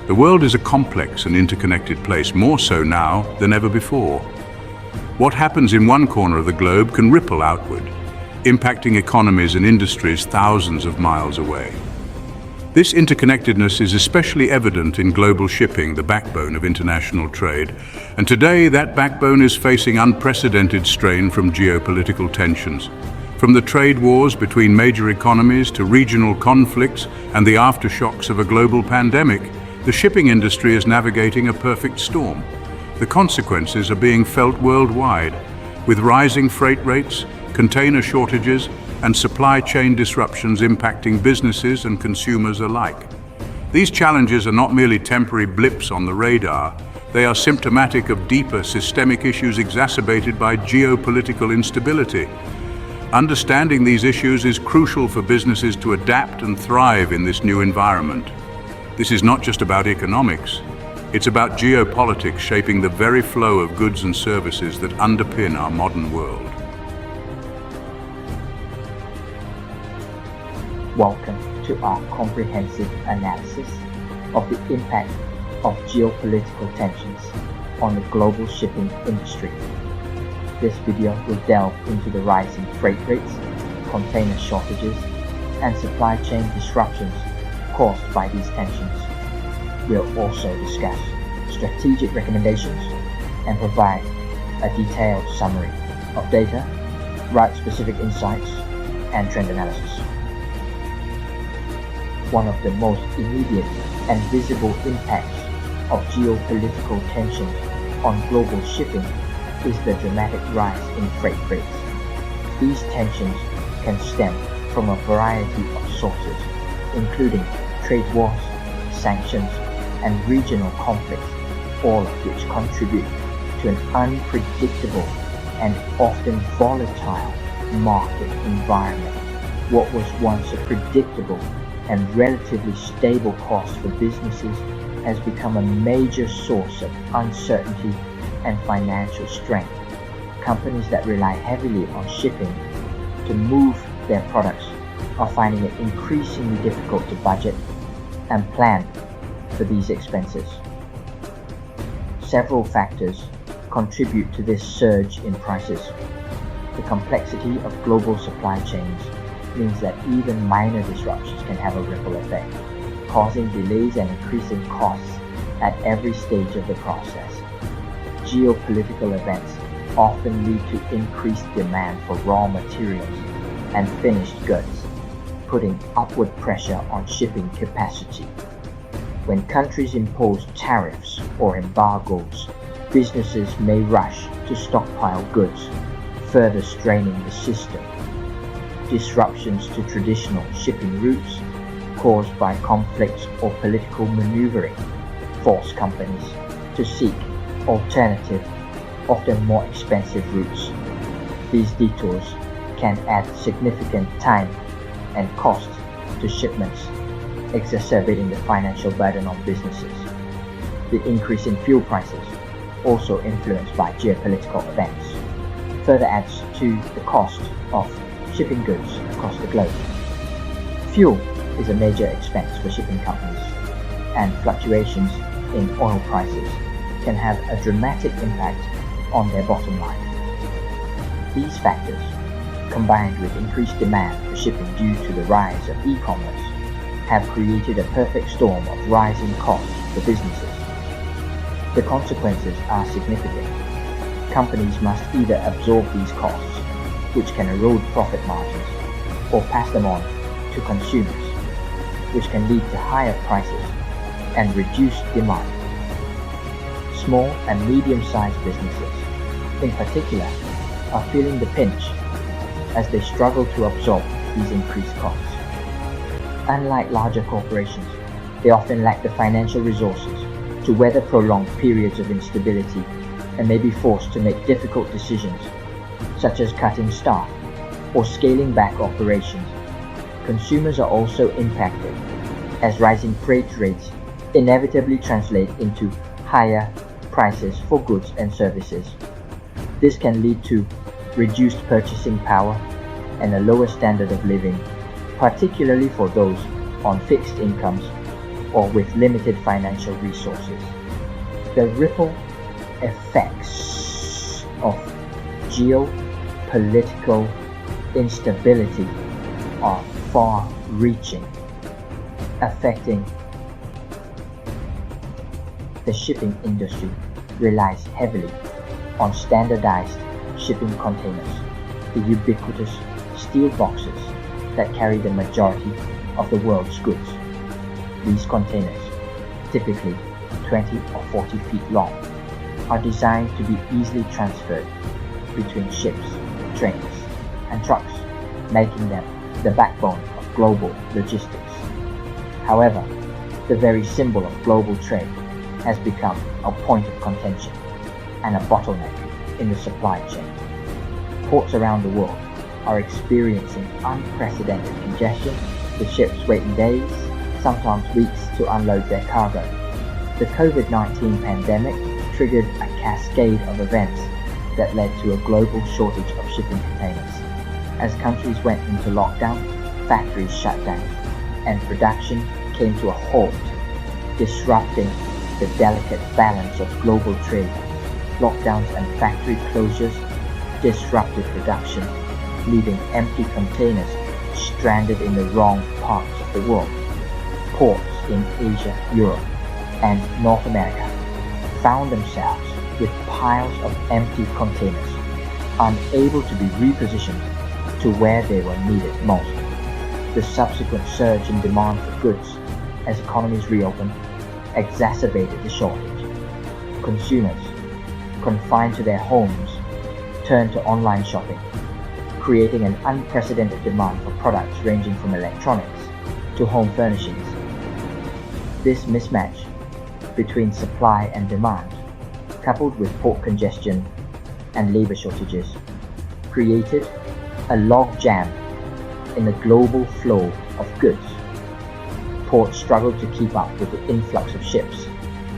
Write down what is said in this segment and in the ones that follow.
The world is a complex and interconnected place, more so now than ever before. What happens in one corner of the globe can ripple outward, impacting economies and industries thousands of miles away. This interconnectedness is especially evident in global shipping, the backbone of international trade. And today, that backbone is facing unprecedented strain from geopolitical tensions. From the trade wars between major economies to regional conflicts and the aftershocks of a global pandemic, the shipping industry is navigating a perfect storm. The consequences are being felt worldwide, with rising freight rates, container shortages, and supply chain disruptions impacting businesses and consumers alike. These challenges are not merely temporary blips on the radar, they are symptomatic of deeper systemic issues exacerbated by geopolitical instability. Understanding these issues is crucial for businesses to adapt and thrive in this new environment. This is not just about economics, it's about geopolitics shaping the very flow of goods and services that underpin our modern world. Welcome to our comprehensive analysis of the impact of geopolitical tensions on the global shipping industry. This video will delve into the rising freight rates, container shortages, and supply chain disruptions caused by these tensions. We'll also discuss strategic recommendations and provide a detailed summary of data, route-specific insights, and trend analysis. One of the most immediate and visible impacts of geopolitical tensions on global shipping is the dramatic rise in freight rates. These tensions can stem from a variety of sources, including trade wars, sanctions, and regional conflicts, all of which contribute to an unpredictable and often volatile market environment. What was once a predictable and relatively stable cost for businesses has become a major source of uncertainty and financial strain. Companies that rely heavily on shipping to move their products are finding it increasingly difficult to budget and plan for these expenses. Several factors contribute to this surge in prices. The complexity of global supply chains means that even minor disruptions can have a ripple effect, causing delays and increasing costs at every stage of the process. Geopolitical events often lead to increased demand for raw materials and finished goods, putting upward pressure on shipping capacity. When countries impose tariffs or embargoes, businesses may rush to stockpile goods, further straining the system. Disruptions to traditional shipping routes caused by conflicts or political maneuvering force companies to seek alternative, often more expensive routes. These detours can add significant time and cost to shipments, exacerbating the financial burden on businesses. The increase in fuel prices, also influenced by geopolitical events, further adds to the cost of shipping goods across the globe. Fuel is a major expense for shipping companies, and fluctuations in oil prices can have a dramatic impact on their bottom line. These factors, combined with increased demand for shipping due to the rise of e-commerce, have created a perfect storm of rising costs for businesses. The consequences are significant. Companies must either absorb these costs, which can erode profit margins, or pass them on to consumers, which can lead to higher prices and reduced demand. Small and medium-sized businesses, in particular, are feeling the pinch as they struggle to absorb these increased costs. Unlike larger corporations, they often lack the financial resources to weather prolonged periods of instability and may be forced to make difficult decisions, such as cutting staff or scaling back operations. Consumers are also impacted, as rising freight rates inevitably translate into higher prices for goods and services. This can lead to reduced purchasing power and a lower standard of living, particularly for those on fixed incomes or with limited financial resources. The ripple effects of geopolitical instability are far-reaching, affecting the shipping industry relies heavily on standardized shipping containers, the ubiquitous steel boxes that carry the majority of the world's goods. These containers, typically 20 or 40 feet long, are designed to be easily transferred between ships, trains, and trucks, making them the backbone of global logistics. However, the very symbol of global trade has become a point of contention and a bottleneck in the supply chain. Ports around the world are experiencing unprecedented congestion, with ships waiting days, sometimes weeks, to unload their cargo. The COVID-19 pandemic triggered a cascade of events that led to a global shortage of shipping containers. As countries went into lockdown, factories shut down, and production came to a halt, disrupting the delicate balance of global trade. Lockdowns and factory closures disrupted production, leaving empty containers stranded in the wrong parts of the world. Ports in Asia, Europe, and North America found themselves with piles of empty containers, unable to be repositioned to where they were needed most. The subsequent surge in demand for goods as economies reopened exacerbated the shortage. Consumers, confined to their homes, turned to online shopping, creating an unprecedented demand for products ranging from electronics to home furnishings. This mismatch between supply and demand, coupled with port congestion and labor shortages, created a logjam in the global flow of goods. Ports struggled to keep up with the influx of ships,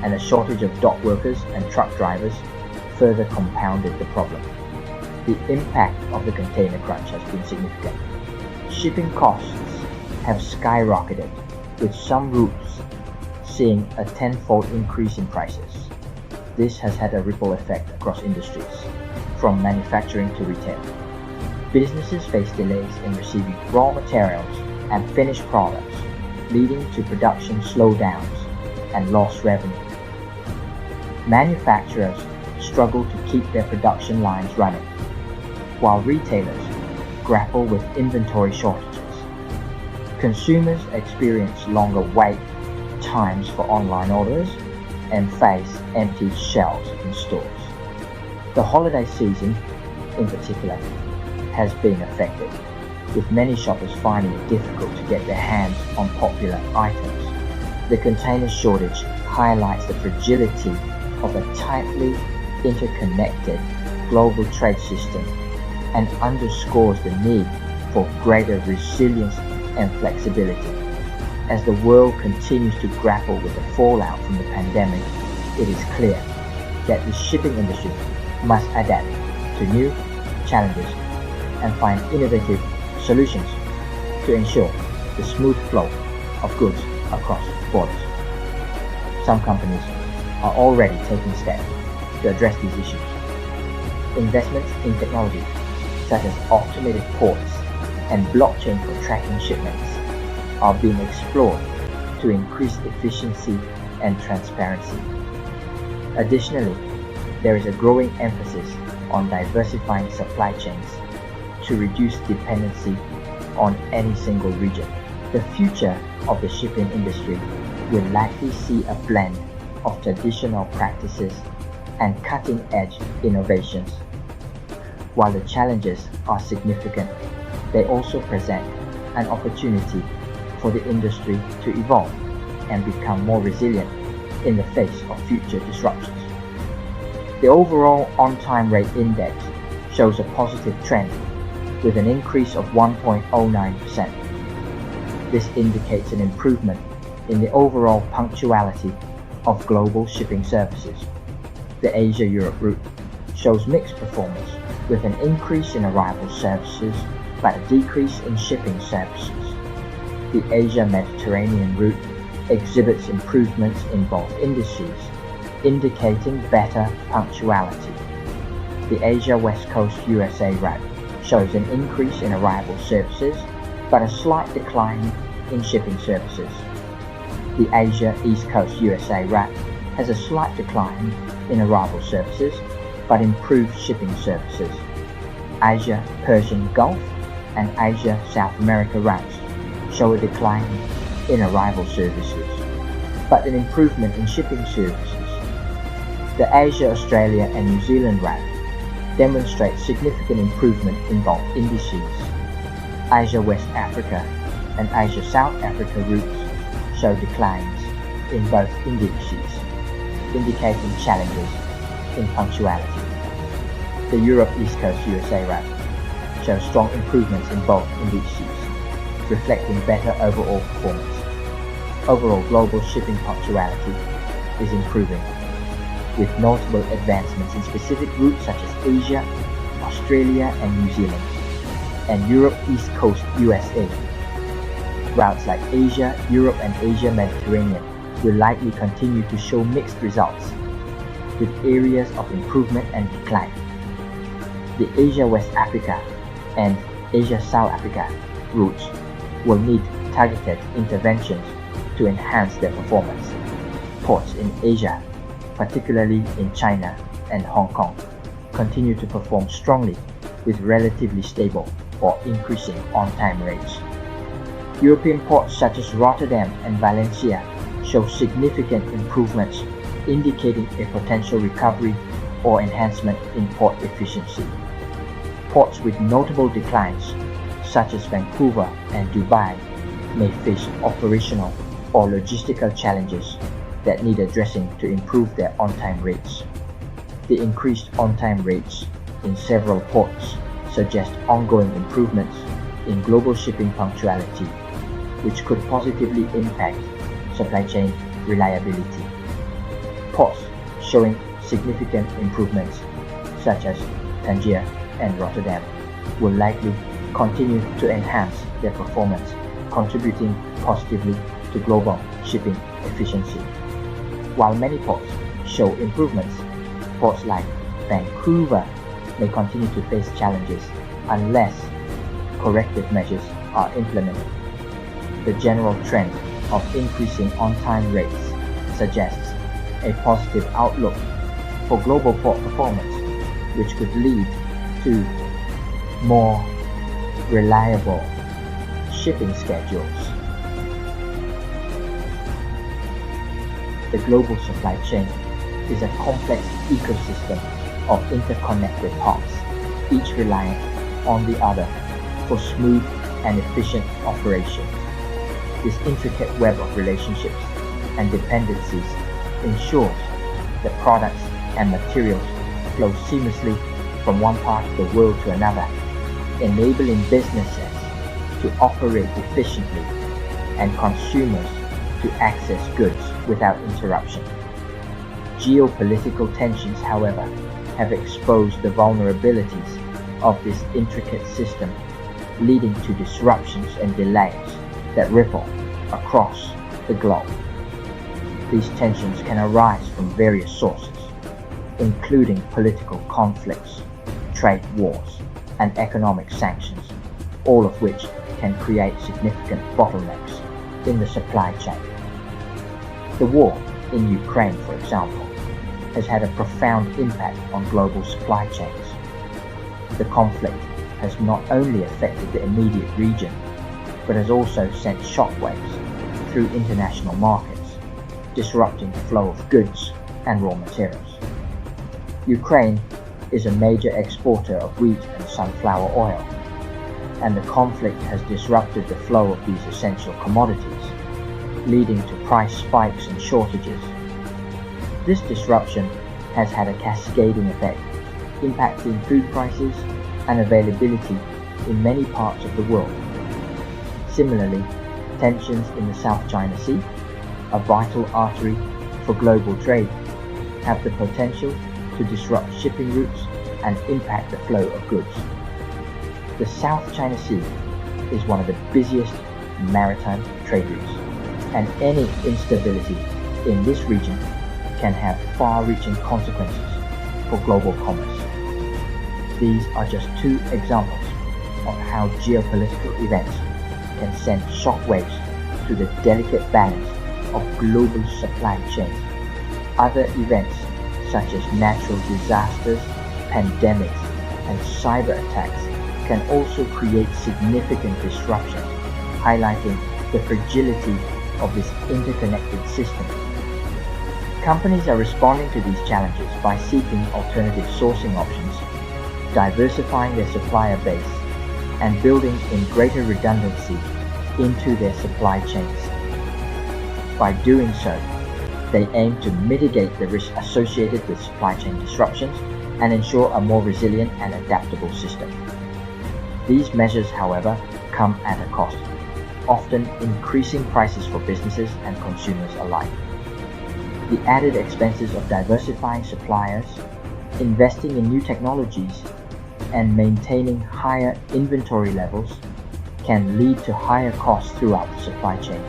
and a shortage of dock workers and truck drivers further compounded the problem. The impact of the container crunch has been significant. Shipping costs have skyrocketed, with some routes seeing a tenfold increase in prices. This has had a ripple effect across industries, from manufacturing to retail. Businesses face delays in receiving raw materials and finished products, leading to production slowdowns and lost revenue. Manufacturers struggle to keep their production lines running, while retailers grapple with inventory shortages. Consumers experience longer wait times for online orders and face empty shelves in stores. The holiday season, in particular, has been affected, with many shoppers finding it difficult to get their hands on popular items. The container shortage highlights the fragility of a tightly interconnected global trade system and underscores the need for greater resilience and flexibility. As the world continues to grapple with the fallout from the pandemic, it is clear that the shipping industry must adapt to new challenges and find innovative solutions to ensure the smooth flow of goods across borders. Some companies are already taking steps to address these issues. Investments in technology such as automated ports and blockchain for tracking shipments are being explored to increase efficiency and transparency. Additionally, there is a growing emphasis on diversifying supply chains to reduce dependency on any single region. The future of the shipping industry will likely see a blend of traditional practices and cutting-edge innovations. While the challenges are significant, they also present an opportunity for the industry to evolve and become more resilient in the face of future disruptions. The overall on-time rate index shows a positive trend with an increase of 1.09%. This indicates an improvement in the overall punctuality of global shipping services. The Asia-Europe route shows mixed performance, with an increase in arrival services but a decrease in shipping services. The Asia-Mediterranean route exhibits improvements in both indices, indicating better punctuality. The Asia West Coast USA route shows an increase in arrival services, but a slight decline in shipping services. The Asia East Coast USA route has a slight decline in arrival services, but improved shipping services. Asia Persian Gulf and Asia South America routes show a decline in arrival services, but an improvement in shipping services. The Asia Australia and New Zealand route demonstrates significant improvement in both indices. Asia West Africa and Asia South Africa routes show declines in both indices, indicating challenges in punctuality. The Europe East Coast USA route shows strong improvements in both indices, reflecting better overall performance. Overall global shipping punctuality is improving, with notable advancements in specific routes such as Asia, Australia and New Zealand, and Europe East Coast USA. Routes like Asia, Europe and Asia Mediterranean will likely continue to show mixed results, with areas of improvement and decline. The Asia West Africa and Asia South Africa routes will need targeted interventions to enhance their performance. Ports in Asia, particularly in China and Hong Kong, continue to perform strongly with relatively stable or increasing on-time rates. European ports such as Rotterdam and Valencia show significant improvements, indicating a potential recovery or enhancement in port efficiency. Ports with notable declines, such as Vancouver and Dubai, may face operational or logistical challenges that need addressing to improve their on-time rates. The increased on-time rates in several ports suggest ongoing improvements in global shipping punctuality, which could positively impact supply chain reliability. Ports showing significant improvements, such as Tangier and Rotterdam, will likely continue to enhance their performance, contributing positively to global shipping efficiency. While many ports show improvements, ports like Vancouver may continue to face challenges unless corrective measures are implemented. The general trend of increasing on-time rates suggests a positive outlook for global port performance, which could lead to more reliable shipping schedules. The global supply chain is a complex ecosystem of interconnected parts, each reliant on the other for smooth and efficient operation. This intricate web of relationships and dependencies ensures that products and materials flow seamlessly from one part of the world to another, enabling businesses to operate efficiently and consumers to access goods without interruption. Geopolitical tensions, however, have exposed the vulnerabilities of this intricate system, leading to disruptions and delays that ripple across the globe. These tensions can arise from various sources, including political conflicts, trade wars, and economic sanctions, all of which can create significant bottlenecks in the supply chain. The war in Ukraine, for example, has had a profound impact on global supply chains. The conflict has not only affected the immediate region, but has also sent shockwaves through international markets, disrupting the flow of goods and raw materials. Ukraine is a major exporter of wheat and sunflower oil, and the conflict has disrupted the flow of these essential commodities, leading to price spikes and shortages. This disruption has had a cascading effect, impacting food prices and availability in many parts of the world. Similarly, tensions in the South China Sea, a vital artery for global trade, have the potential to disrupt shipping routes and impact the flow of goods. The South China Sea is one of the busiest maritime trade routes, and any instability in this region can have far-reaching consequences for global commerce. These are just two examples of how geopolitical events can send shockwaves to the delicate balance of global supply chains. Other events such as natural disasters, pandemics, and cyber attacks can also create significant disruptions, highlighting the fragility of this interconnected system. Companies are responding to these challenges by seeking alternative sourcing options, diversifying their supplier base, and building in greater redundancy into their supply chains. By doing so, they aim to mitigate the risk associated with supply chain disruptions and ensure a more resilient and adaptable system. These measures, however, come at a cost, often increasing prices for businesses and consumers alike. The added expenses of diversifying suppliers, investing in new technologies, and maintaining higher inventory levels can lead to higher costs throughout the supply chain.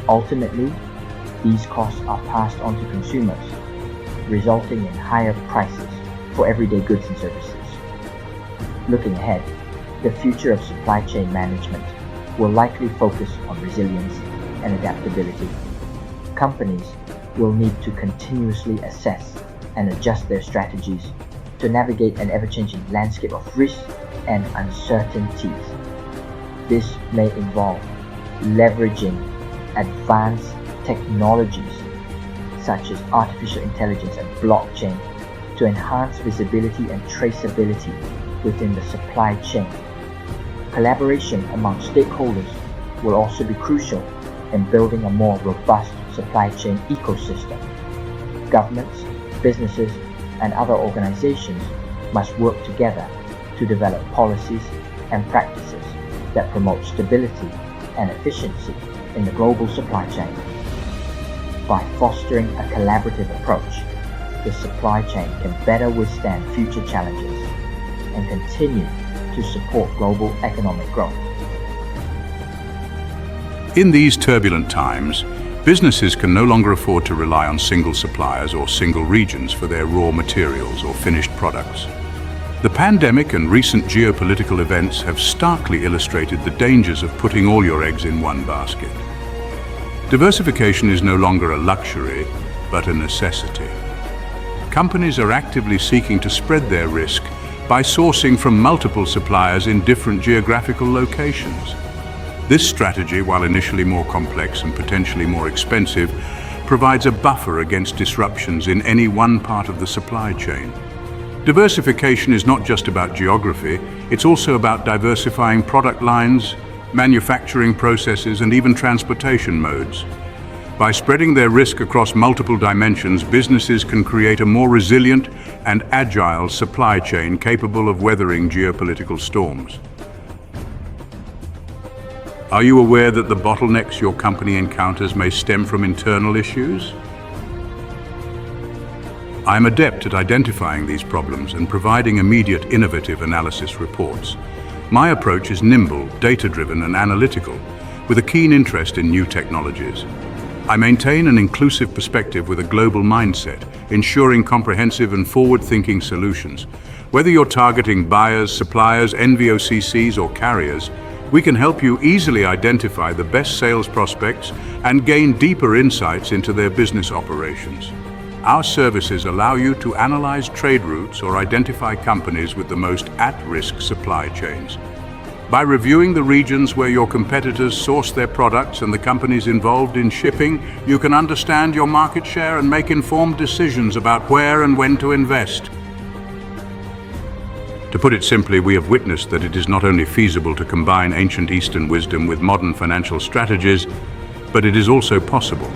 Ultimately, these costs are passed on to consumers, resulting in higher prices for everyday goods and services. Looking ahead, the future of supply chain management will likely focus on resilience and adaptability. Companies will need to continuously assess and adjust their strategies to navigate an ever-changing landscape of risks and uncertainties. This may involve leveraging advanced technologies such as artificial intelligence and blockchain to enhance visibility and traceability within the supply chain. Collaboration among stakeholders will also be crucial in building a more robust supply chain ecosystem. Governments, businesses, and other organizations must work together to develop policies and practices that promote stability and efficiency in the global supply chain. By fostering a collaborative approach, the supply chain can better withstand future challenges and continue to support global economic growth. In these turbulent times, businesses can no longer afford to rely on single suppliers or single regions for their raw materials or finished products. The pandemic and recent geopolitical events have starkly illustrated the dangers of putting all your eggs in one basket. Diversification is no longer a luxury, but a necessity. Companies are actively seeking to spread their risk by sourcing from multiple suppliers in different geographical locations. This strategy, while initially more complex and potentially more expensive, provides a buffer against disruptions in any one part of the supply chain. Diversification is not just about geography, it's also about diversifying product lines, manufacturing processes, and even transportation modes. By spreading their risk across multiple dimensions, businesses can create a more resilient and agile supply chain capable of weathering geopolitical storms. Are you aware that the bottlenecks your company encounters may stem from internal issues? I'm adept at identifying these problems and providing immediate innovative analysis reports. My approach is nimble, data-driven, and analytical, with a keen interest in new technologies. I maintain an inclusive perspective with a global mindset, ensuring comprehensive and forward-thinking solutions. Whether you're targeting buyers, suppliers, NVOCCs, or carriers, we can help you easily identify the best sales prospects and gain deeper insights into their business operations. Our services allow you to analyze trade routes or identify companies with the most at-risk supply chains. By reviewing the regions where your competitors source their products and the companies involved in shipping, you can understand your market share and make informed decisions about where and when to invest. To put it simply, we have witnessed that it is not only feasible to combine ancient Eastern wisdom with modern financial strategies, but it is also possible.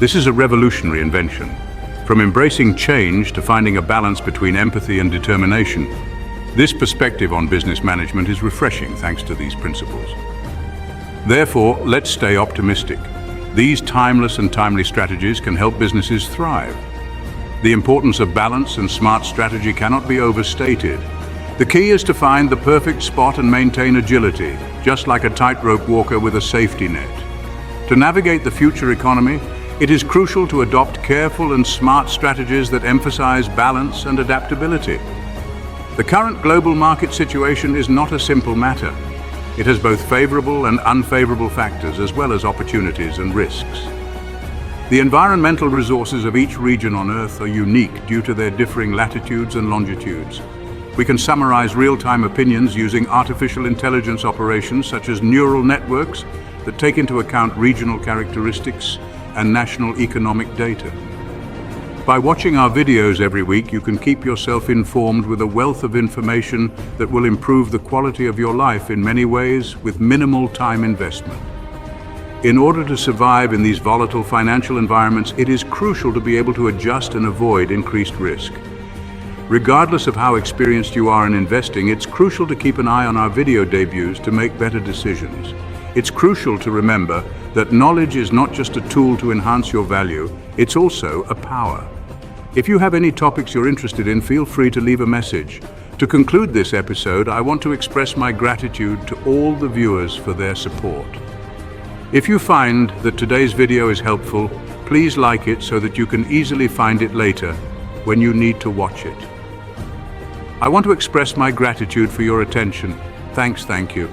This is a revolutionary invention. From embracing change to finding a balance between empathy and determination, this perspective on business management is refreshing thanks to these principles. Therefore, let's stay optimistic. These timeless and timely strategies can help businesses thrive. The importance of balance and smart strategy cannot be overstated. The key is to find the perfect spot and maintain agility, just like a tightrope walker with a safety net. To navigate the future economy, it is crucial to adopt careful and smart strategies that emphasize balance and adaptability. The current global market situation is not a simple matter. It has both favorable and unfavorable factors, as well as opportunities and risks. The environmental resources of each region on Earth are unique due to their differing latitudes and longitudes. We can summarize real-time opinions using artificial intelligence operations such as neural networks that take into account regional characteristics and national economic data. By watching our videos every week, you can keep yourself informed with a wealth of information that will improve the quality of your life in many ways with minimal time investment. In order to survive in these volatile financial environments, it is crucial to be able to adjust and avoid increased risk. Regardless of how experienced you are in investing, it's crucial to keep an eye on our video debuts to make better decisions. It's crucial to remember that knowledge is not just a tool to enhance your value, it's also a power. If you have any topics you're interested in, feel free to leave a message. To conclude this episode, I want to express my gratitude to all the viewers for their support. If you find that today's video is helpful, please like it so that you can easily find it later when you need to watch it. I want to express my gratitude for your attention. Thank you.